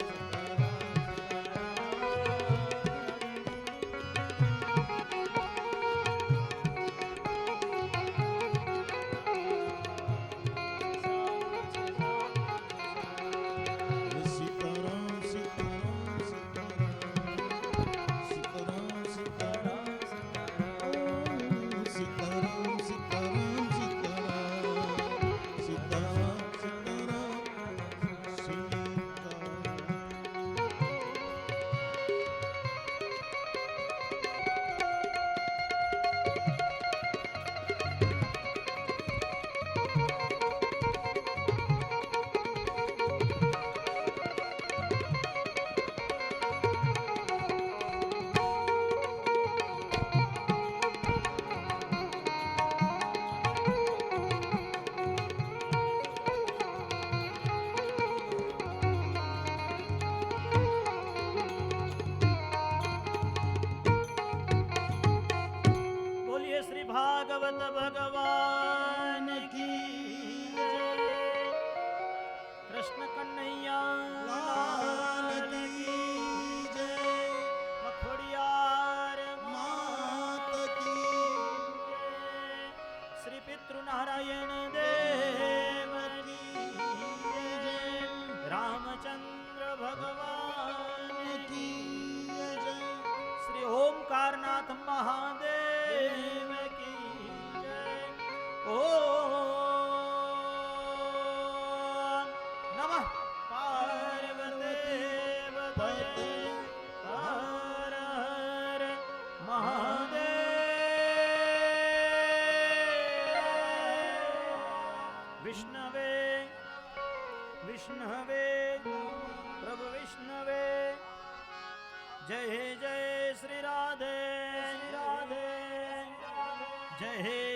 વિષ્ણવે વિષ્ણવે પ્રભુ વિષ્ણવે જય જય શ્રી રાધે જય